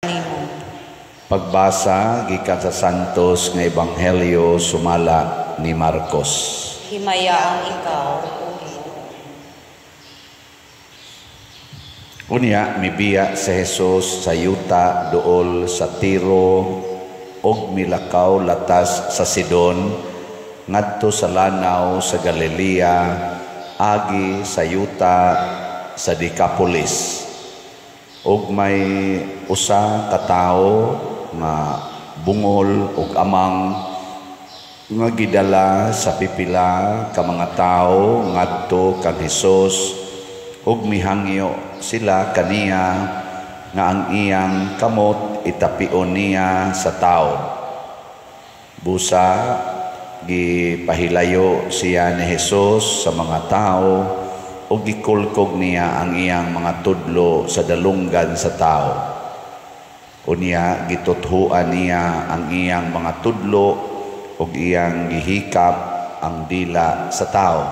nimo. Pagbasa gikan sa Santos nga Ebanghelyo sumala ni Marcos. Himayaan ikaw, O Ginoo. Unya mibiya si Jesus sa yuta duol sa Tiro og milakaw latas sa Sidon ngadto sa lanaw sa Galilea agi sa yuta sa Decapolis. Og may usa ka tawo nga bungol og amang nga gidala sa pipila ka mga tawo ngadto kang Hesus ug mihangyo sila kaniya nga ang iyang kamot itapion niya sa tawo. Busa gipahilayo siya ni Hesus sa mga tawo o gikulkog niya ang iyang mga tudlo sa dalunggan sa tao. Unya gituthuan niya ang iyang mga tudlo o iyang gihikap ang dila sa tao.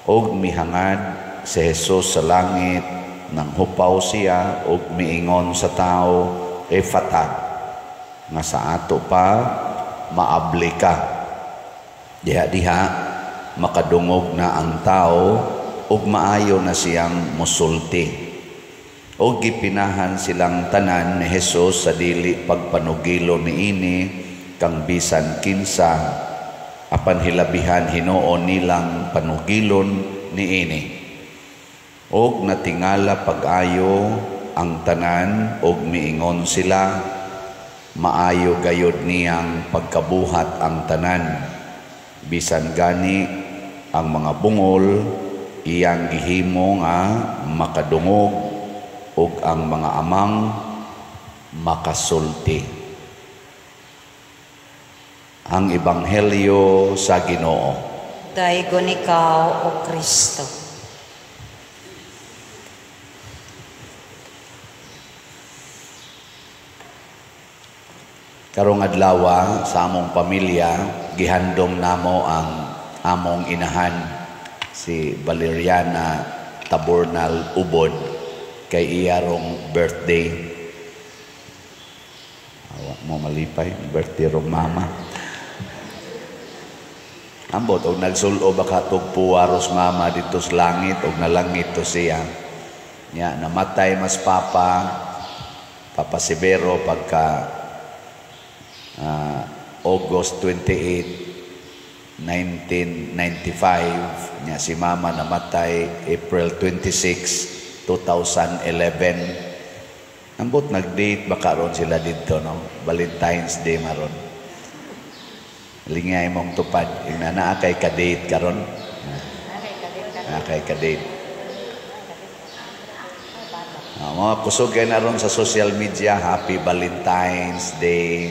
Og mihangad si Jesus sa langit nang hupaw siya og miingon sa tao, Ephata, nga sa ato pa maabli ka. Diha-diha makadungog na ang tao ug maayo na siyang musulti. Og gipinahan silang tanan ni Jesus sa dili pagpanugilo niini kang bisan kinsa apan hilabihan hinuon nilang panugilon niini. Og natingala pag-ayo ang tanan og miingon sila, maayo gayud niyang pagkabuhat ang tanan. Bisan gani ang mga bungol iyang gihimo nga makadungog ug ang mga amang makasulti. Ang Ebanghelyo sa Ginoo. Daygon ikaw, O Kristo. Karong adlaw sa among pamilya gihandom namo ang among inahan si Valeriana Tabornal Ubod kay iyarong birthday. Awa mo malipay, birthday rong mama. Ambot og nagsulo baka tugpuwaros mama dito sa langit og nalangit to siya. Nya namatay mas Papa Severo pagka August 28, 1995, niya si mama namatay April 26, 2011. Ambot nag-date baka ron sila dito, no? Valentine's Day maron. Lingay mong tupad. Naa kay ka-date karon. Kay ka-date. Mga kusog kayo na ron sa social media, Happy Valentine's Day.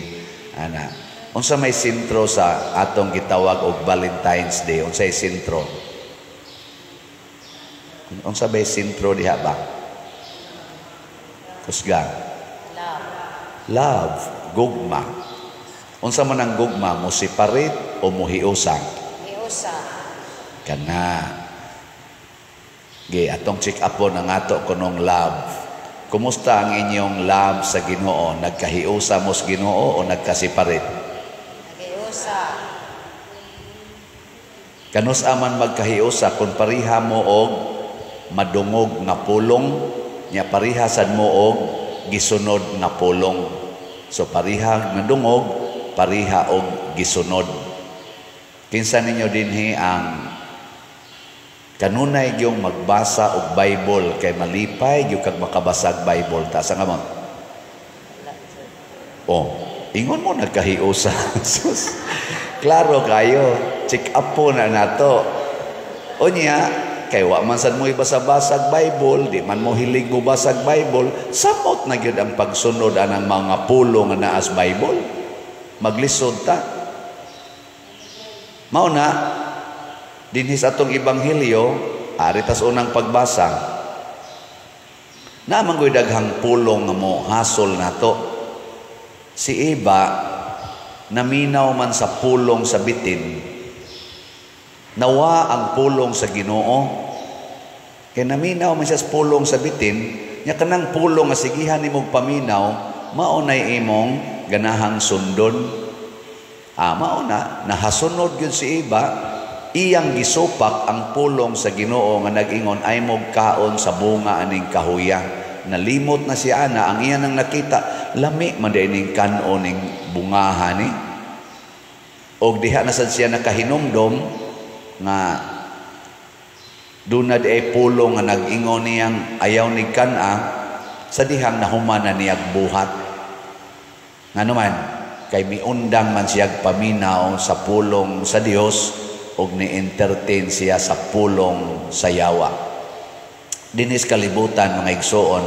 Ana. Unsa may sentro sa atong gitawag og Valentine's Day? Unsay sentro? Unsa may sentro diha ba? Kusga. Love. Gugma. Unsa man ang gugma? Mo separate o mo hiusa? Hiusa. Kana. Atong check upon ang ato kunong love. Kumusta ang inyong love sa Ginoo? Nagkahiusa mo sa Ginoo o nagkasiparit? Naghiusa. Kanus aman magkahiusa kung pariha mo og madungog nga pulong, nya parihasan mo og gisunod nga pulong. So pariha madungog, pariha og gisunod. Kinsa ninyo dinhi ang kanunay gyung magbasa og Bible kay malipay gyud kag makabasag Bible ta sa ngamon. Ingon mo nagkahiusa. Klaro kayo, check up po na nato. Unya kay wa man sad mo ibasa-basag Bible, di man mo hilig mo basag Bible, samot na gyud ang pagsunod anang mga pulong nga naas Bible. Maglisod ta. Mao na dinhi sa atong Ebanghelyo, ari tas unang pagbasa. Naman ko'y daghang pulong nga mo hasol nato. Si Eva, naminaw man sa pulong sa bitin. Nawa ang pulong sa Ginoo. Kaya naminaw man siya sa pulong sa bitin, nya kanang pulong nga sigihan nimong paminaw mao nay imong ganahang sundon. Mao na nahasunod gyud si iba, iyang gisupak ang pulong sa Ginoo nga nag-ingon ay mog kaon sa bunga aning kahuya. Nalimot na si ana, ang iya nang nakita lami man dining kanon ning bungahan ni. Og diha na sad siya nakahinumdom nga doon na di pulong nga nag-ingon niyang ayaw ni kana, sa dihang nahuman na niyag buhat. Nga naman, kay miundang man siyag paminaw sa pulong sa Dios o ni-entertain siya sa pulong sa yawa. Dinis kalibutan mga igsoon,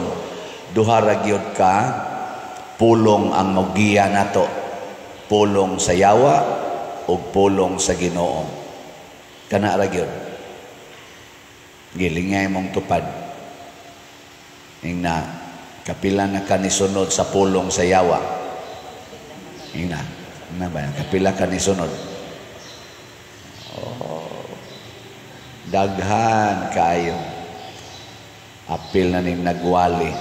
duha ra gyud ka pulong ang magiya nato, pulong sa yawa o pulong sa Ginoo. Kana ra gyud. Gilingay mong tupad. Ingna, kapila na ka nisunod sa pulong sa yawa. Ingna, na ba? Kapila ka nisunod. Daghan kayo. Apil na ning nagwali.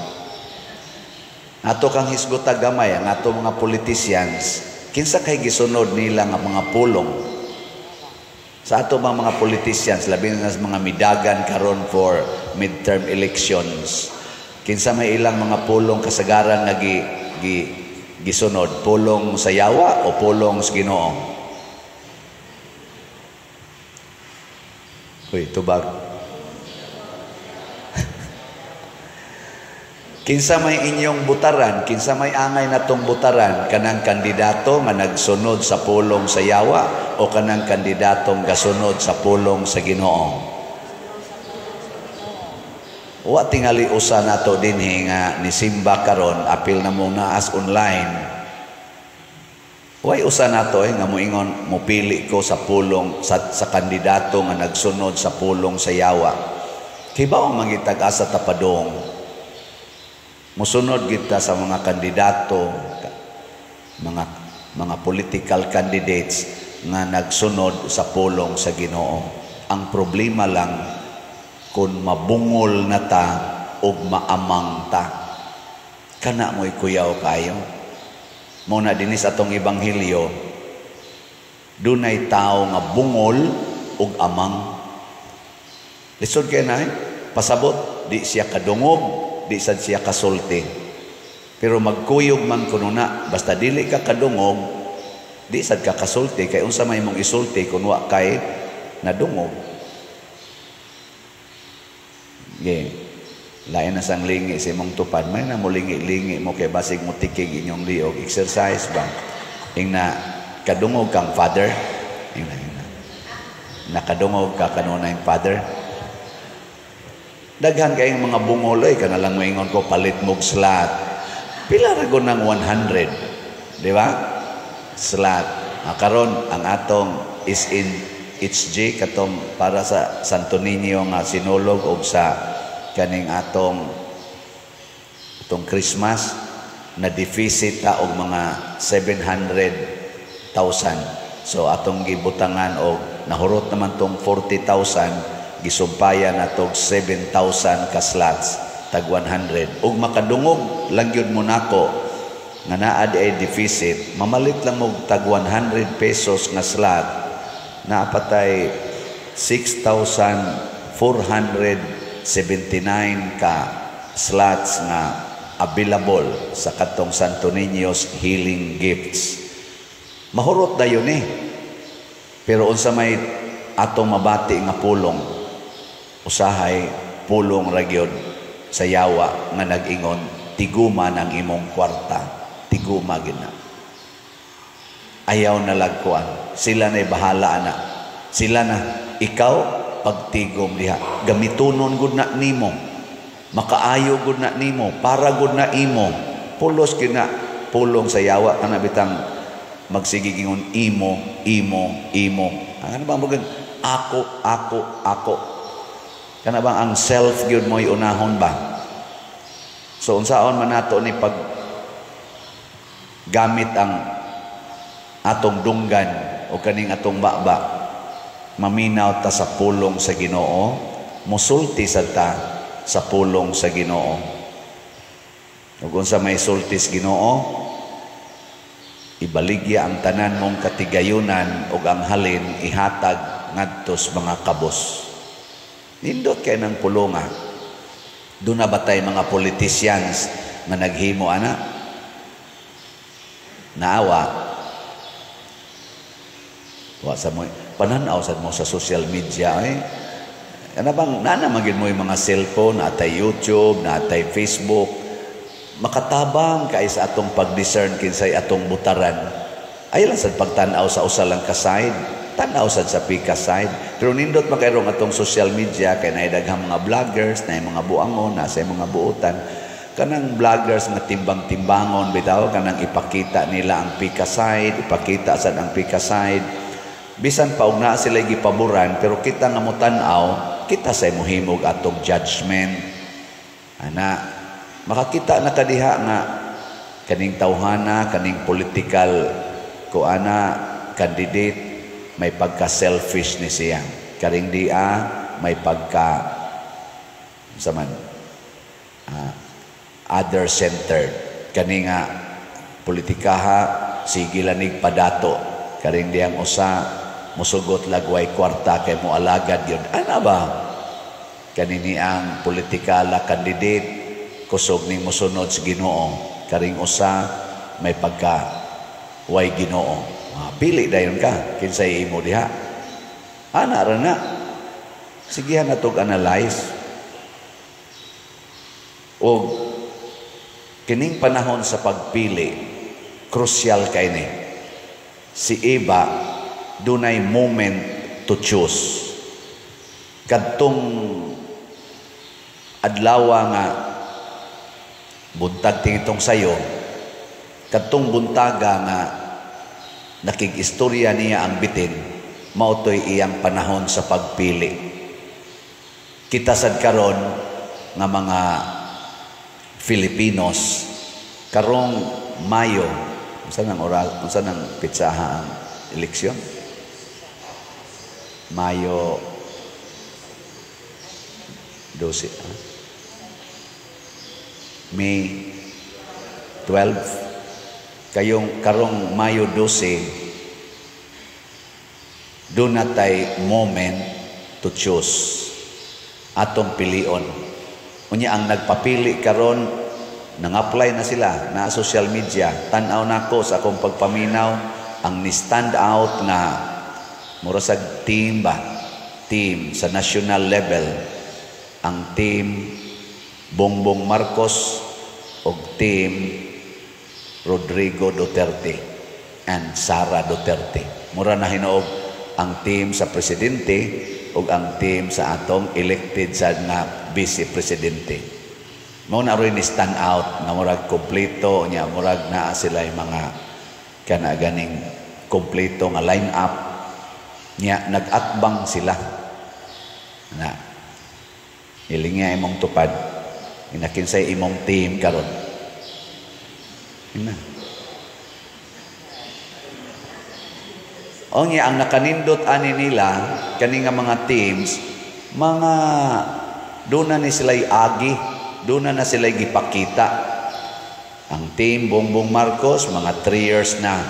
Ato kang hisgota gamay, ang ato mga politicians, kinsa kay gisunod nila nga mga pulong. Sa ato mga politicians, labi na sa mga midagan karon for midterm elections, kinsa may ilang mga pulong kasagaran nga gisunod, pulong sa yawa o pulong sa Ginoo? Uy, tubag. Kinsa may inyong butaran, kinsa may angay natong butaran, kanang kandidato nga nagsunod sa pulong sa yawa o kanang kandidatong gasunod sa pulong sa Ginoo? Wa tingali usa nato dinhi nga ni simba karon, apil na mo naas online. Way usa nato nga moingon mopili ko sa pulong sa kandidato nga nagsunod sa pulong sa yawa. Kay baong mangitag-asa tapadong musunod kita sa mga kandidato, mga political candidates nga nagsunod sa pulong sa Ginoo. Ang problema lang kung mabungol na ta o maamang ta. Kana mo'y kuyaw kayo. Muna dinis atong ebanghelyo, dunay tao nga bungol ug amang. Lisod kay na, pasabot, di siya kadungog, di sad siya kasulti. Pero magkuyog man kuno na, basta dili ka kadungog, di sad ka kasulti, kay unsa may mong isulti kung wa kay nadungog. Lain na sang lingi sa imong tupad, may na mo lingi-lingi mo kay basig mo tikig inyong liog, exercise ba? Ingna kadungog kang father, ingna nakadungog ka kanunay father. Daghan kayong mga bungoloy, ka na lang maingon ko, palit mong slot. Pila rago ng 100. Di ba? Slot. Karon ang atong is in HG, katong para sa Santo Niño nga sinulog o sa kaning atong itong Christmas, na deficit ta og mga 700,000. So atong gibutangan og nahurot naman tong 40,000, gisumpayan natog 7,000 ka slots, tag 100. Ug makadungog lang yun mo nako nga naa di ay deficit, mamalit lang mo tag 100 pesos nga slot, naapatay 6,479 ka slots nga available sa katong Santo Niño's Healing Gifts. Mahurot na yun Pero unsa may atong mabati nga pulong, usahay pulong ragyod sa yawa nga nag-ingon, tiguma ng imong kwarta, tiguma gina. Ayaw na lagkuan, sila na'y bahala na. Sila na, ikaw pagtigom diha, gamitunon gud na nimo, makaayo gud na nimo, para gud na imo, pulos gina pulong sa yawa kana bitang magsigigingon imo. Ano ba magag ako. Kana bang ang self gyud mo'y unahon ba? So unsaon man nato ni pag gamit ang atong dunggan o kaning atong baba, maminaw ta sa pulong sa Ginoo, musulti sad ta sa pulong sa Ginoo. Ug unsa may sultis Ginoo, ibaligya ang tanan mong katigayunan ug ang halin ihatag ngadto sa mga kabos. Nindot kay nang pulonga. Doon na batay mga politicians na naghimo ana? Naawa. Wa sa mo pananaw sad mo sa social media Ano bang nanamagin mo yung mga cellphone, natay YouTube, natay Facebook, makatabang kay sa atong pag-discern kinsay atong butaran. Ay lang sad pagtanaw sa usa lang ka side, tanaw sad sa pika side. Pero nindot makairong atong social media kay naay daghang mga vloggers, naay mga buangon, nasa mga buotan. Kanang vloggers nga timbang-timbangon bitaw kanang ipakita nila ang pika side, ipakita sad ang pika side. Bisan pa og naa sila gipaboran pero kita nga mo tan-aw, kita say mohimog atong judgment. Ana, makakita na kadiha nga kaning tawhana, kaning political candidate may pagka-selfish ni siya. Karing dia may pagka other-centered. Kani nga politikaha sige lanig padato. Karing diyang usa musugot lagway kwarta kay mo alagad yun. Ano ba? Kanini ang politikala candidate kusog ning musunod sa Ginoo. Karing usa may pagka way Ginoo. Pili dayon ka kinsay imo diha. Ana ra na. Sige na tog analyze. Og kining panahon sa pagpili crucial kay ni. Si Eva dunay moment to choose. Kadtong adlaw nga buntag tingitong sayo, kadtong buntaga nga nakig-istorya niya ang bitin, mautoy iyang panahon sa pagpili. Kita sad karon nga mga Filipinos karong Mayo, unsa nang pitsaha ang eleksyon? Mayo 12, May 12, kayong karong Mayo 12, doon natay moment to choose atong pilion. Unya ang nagpapili karon nang-apply na sila na social media. Tan-aw nako sa akong pagpaminaw ang ni-stand out na murasag team sa national level, ang team Bongbong Marcos o team Rodrigo Duterte and Sara Duterte. Mura na hinuog ang team sa presidente o ang team sa atong elected sa nga vice presidente. Mao na rin stand out na murag kompleto nya, murag naa sila yung mga ganing kompleto nga line up nya, nag-atbang sila na ilingya imong tupad inakinsay imong team karon ina o nya ang nakanindot ani nila kani nga mga teams mga doon na ni sila'y agi, doon na sila'y gipakita. Ang team Bongbong Marcos mga 3 years na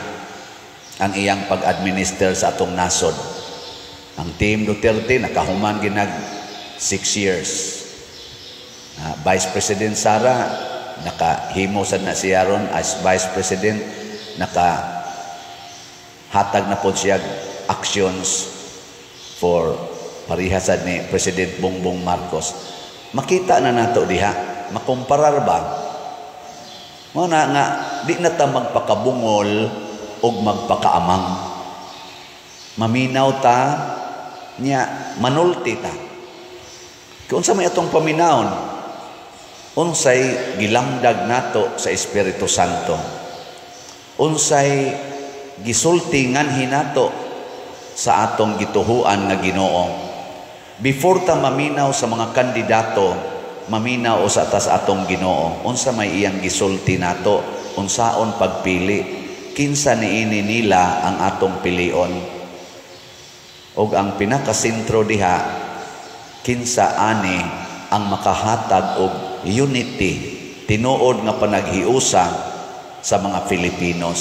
ang iyang pag-administer sa atong nasod. Ang team Duterte nakahuman ginag 6 years. Vice President Sara nakahimo sad na siya ron as Vice President, nakahatag na po siya actions for parihasad ni President Bongbong Marcos. Makita na nato diha, makomparar ba? Muna nga di na ta magpakabungol o magpakaamang. Maminaw ta nya manulti ta. Kung sa may atong paminawon, unsay gilamdag nato sa Espiritu Santo, unsay gisulti nganhi nato sa atong gituhuan nga Ginoo. Before ta maminaw sa mga kandidato, maminaw sa atas atong Ginoo, unsa may iyang gisulti nato, unsaon pagpili, kinsa niini nila ang atong pilion. Og ang pinakasentro diha, kinsa ani ang makahatag og unity tinuod nga panaghiusa sa mga Filipinos.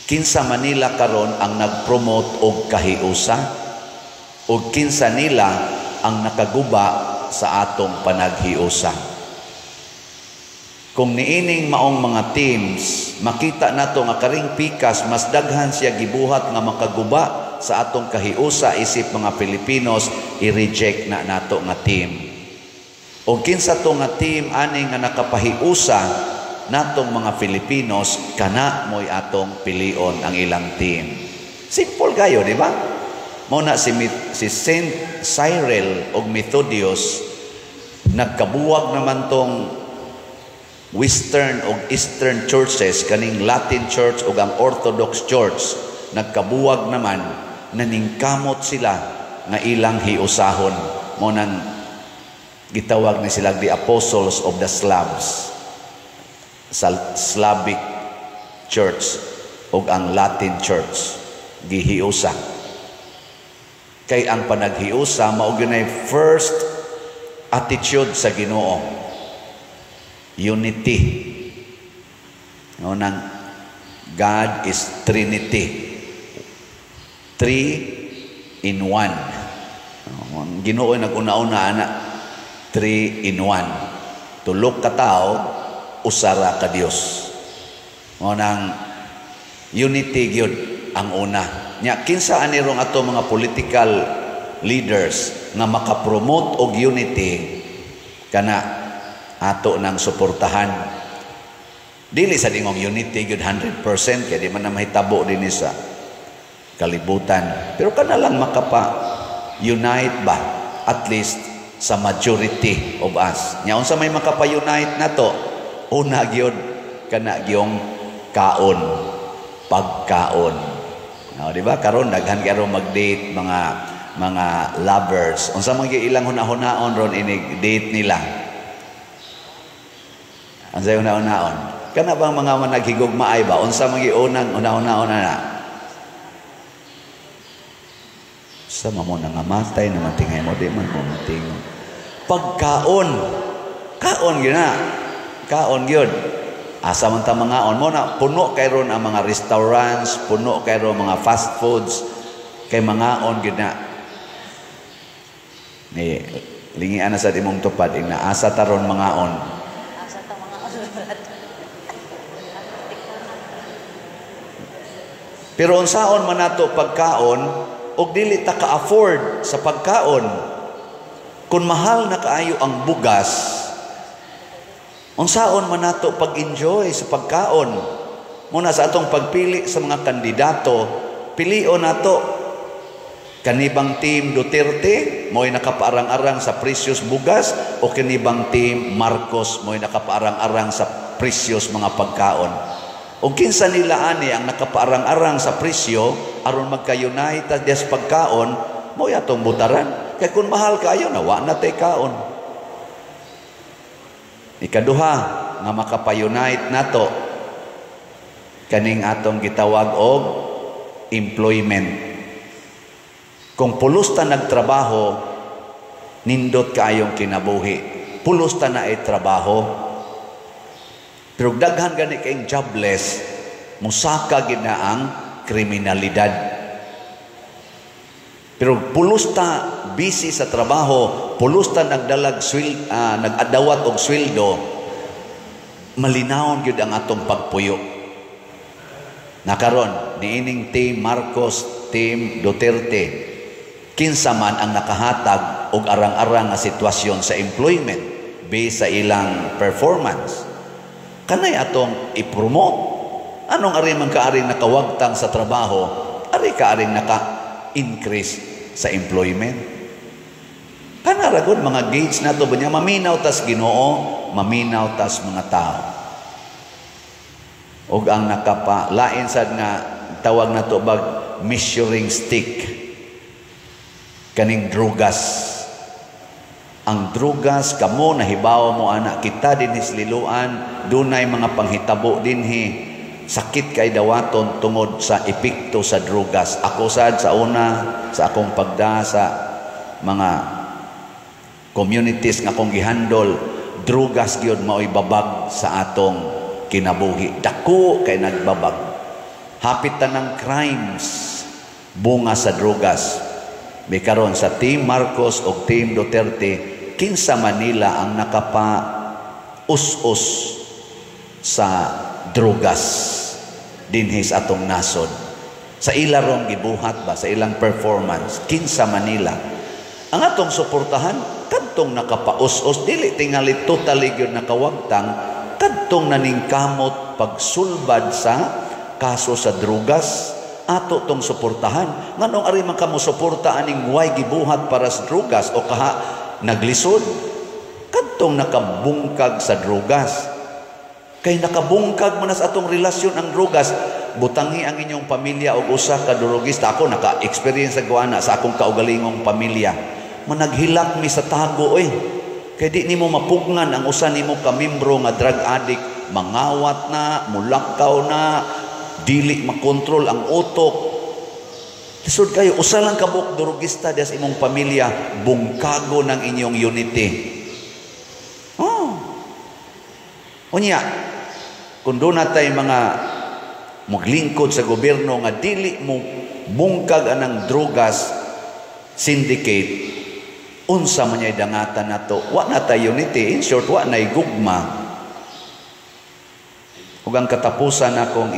Kinsa Manila karon ang nag-promote og kahiusa ug kinsa nila ang nakaguba sa atong panaghiusa. Kung niining maong mga teams, makita nato nga karing pikas mas daghan siya gibuhat nga makaguba sa atong kahiusa isip mga Filipinos, i-reject na nato nga team. O kinsa to nga team ani nga nakapahiusa natong mga Filipinos, kana mo'y atong pilion ang ilang team. Simple kayo, di ba? Muna si Saint Cyril o Methodius, nagkabuwag naman tong Western o Eastern churches, kaning Latin Church o ang Orthodox Church, nagkabuwag naman, naningkamot sila nga ilang hiusahon. Munang gitawag ni sila the Apostles of the Slavs, sa Slavic Church o ang Latin Church, gihiusa. Kay ang panaghiusa mao gyud first attitude sa Ginoo, unity. Nang God is Trinity, 3 in 1. Ang Ginoo nag-una-una ana, 3 in 1. Tulok ka tao, usara ka Dios. Nang unity gyud ang una. Nya kinsa anirong ato mga political leaders nga makapromote og unity, kana ato nang suportahan. Dili sa dingong unity gyud 100% kay di man na mahitabo dinhi sa kalibutan. Pero kana lang makapa-unite ba at least sa majority of us. Nya unsa may makapa-unite nato? Una gyud kana gyong kaon, pagkaon. Di ba karon daghan karon mag-date mga lovers. Unsa man gyud ilang hunahon ron inig date nila? Unsa hunahon? Kana bang mga naghigugmaay ba? Unsa man gyud unang hunahon na? Sa mo na nga matay naman tingay mo di man mo tingon. Pagkaon. Kaon gyud na. Kaon gyud. Asa man ta mangaon mo na puno kay ron ang mga restaurants, puno kay ron mga fast foods kay mangaon gyud na. Ni lingian na sa imong tupad ina asa ta ron mangaon. Asa ta mangaon. Pero unsaon man nato pagkaon og dili ta ka-afford sa pagkaon. Kung mahal na kaayo ang bugas, unsaon man nato pag-enjoy sa pagkaon? Muna sa atong pagpili sa mga kandidato, pilion nato kanibang team Duterte mo'y nakapaarang-arang sa presyos bugas o kanibang team Marcos mo'y nakapaarang-arang sa presyos mga pagkaon. O kinsa nila ani ang nakapaarang-arang sa presyo aron magka-unite sa pagkaon, mo'y atong butaran. Kaya kung mahal kayo, nawa na tay kaon. Ikaduha nga makapa-unite nato kaning atong gitawag og employment. Kung pulos ta nagtrabaho, nindot kaayong kinabuhi. Pulos ta na ay trabaho. Pero daghan gani kayong jobless, musaka gid na ang kriminalidad. Pero pulos ta busy sa trabaho, pulos ta nag-adawat og sweldo, malinawon gyud ang atong pagpuyo. Nakaron niining team Marcos, team Duterte, kinsa man ang nakahatag og arang-arang nga sitwasyon sa employment based sa ilang performance, kanay atong i-promote. Anong ari man kaaring nakawagtang sa trabaho, ari kaaring naka-increase sa employment. Kanaragod mga gauge na ito, banya maminaw tas Ginoo, maminaw tas mga tao. O ang nakapalain sad nga tawag na ito bag measuring stick, kaning drugas. Ang drugas, kamo nahibaw mo anak kita din hisliluan, dunay mga panghitabo dinhi, sakit kay dawaton tungod sa epekto sa drugas. Ako sad sa una sa akong pagda sa mga communities nga akong gihandol, drugas gyud mao'y babag sa atong kinabuhi. Dako kay nagbabag. Hapit tanang crimes bunga sa drugas. May karon sa Team Marcos o Team Duterte, kinsa Manila ang nakapa-us-us sa drugas dinhi sa atong nasod. Sa ilarong gibuhat ba, sa ilang performance, kinsa Manila. Ang atong suportahan, kadtong nakapa-us-us, dili tingali totally yun nakawagtang, kadtong naningkamot pagsulbad sa kaso sa drugas, ato tong suportahan. Nganong ari man kamo suporta aning way gibuhat para sa drugas o kaha naglisod? Kadtong nakabungkag sa drugas. Kay nakabungkag man sa atong relasyon ang drugas, butangi ang inyong pamilya o usa ka drugista. Ako naka-experience sa guana sa akong kaugalingong pamilya. Managhilak mi sa tago kay di nimo mapugnan ang usa nimo ka membro nga drug addict, mangawat na, mulakaw na, dili makontrol ang utok. Lisod kayo, usa lang ka buok drugista sa imong pamilya, bungkago ng inyong unity. Unya, kung doon natay mga maglingkod sa gobyerno nga dili mo bungkag anang drugas syndicate, unsa man niya dangatan nato, wa na tayo unity. In short, wa na gugma. Ug ang katapusan akong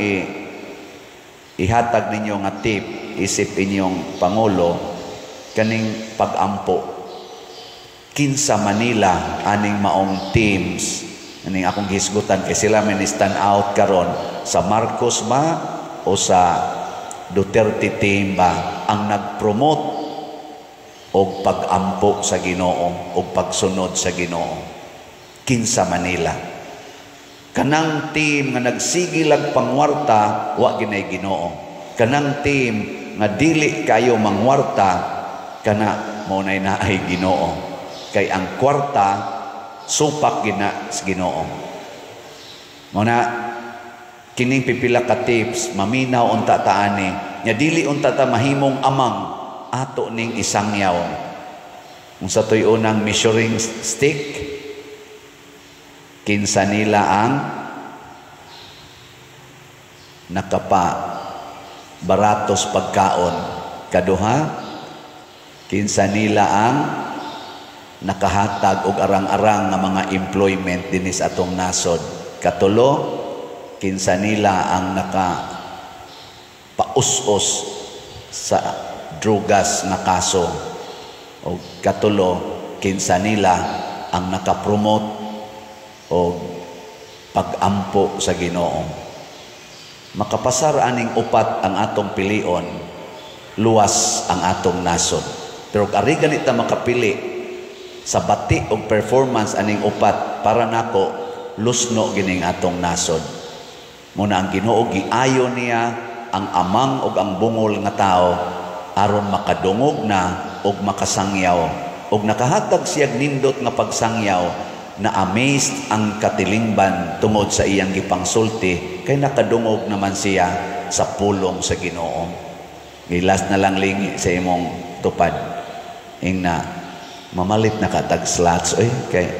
ihatag ninyo nga tip isip inyong pangulo kaning pag-ampo. Kinsa Manila aning maong teams aning akong gisgutan kay sila man stand out karon sa Marcos ba o sa Duterte team ba ang nag-promote og pag-ampo sa Ginoo og pagsunod sa Ginoo. Kinsa Manila. Kanang team nga nagsigilag pangwarta, wa ginay Ginoo. Kanang team nga dili kayo mangwarta, kana mo nay naay Ginoo. Kay ang kwarta supak gina sa Ginoo. Muna kining pipila ka tips maminaw unta taani nya dili unta ta mahimong amang ato ning isangyaw. Unsa toy unang measuring stick? Kinsa nila ang nakapa baratos pagkaon. Kaduha, kinsa nila ang nakahatag og arang-arang nga mga employment dinis atong nasod. Katulo, kinsa nila ang naka-paus-us sa drugas na kaso. O katulo, kinsa nila ang naka-promote o pag-ampo sa Ginoo. Makapasar aning upat ang atong pilion, luwas ang atong nasod. Pero ari ganita makapili sa bati og performance aning upat para nako lusno gining atong nasod. Muna ang Ginoo giayo niya ang amang ug ang bungol nga tao aron makadungog na og makasangyaw og nakahatag siya nindot nga pagsangyaw na amazed ang katilingban tungod sa iyang gipangsulti kay nakadungog naman siya sa pulong sa Ginoo. Gilas na lang lingi sa imong tupad ingna mamalit na katag slots kay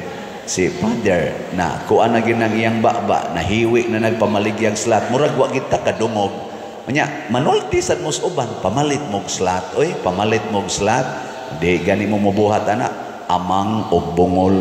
si Father na kuan na ginang iyang baba nahiwi na nagpamaligyang slot murag wa kita kadungog nya manulti sad mos uban pamalit mog slot pamalit mog slot di gani mo mobuhat ana amang og bungol.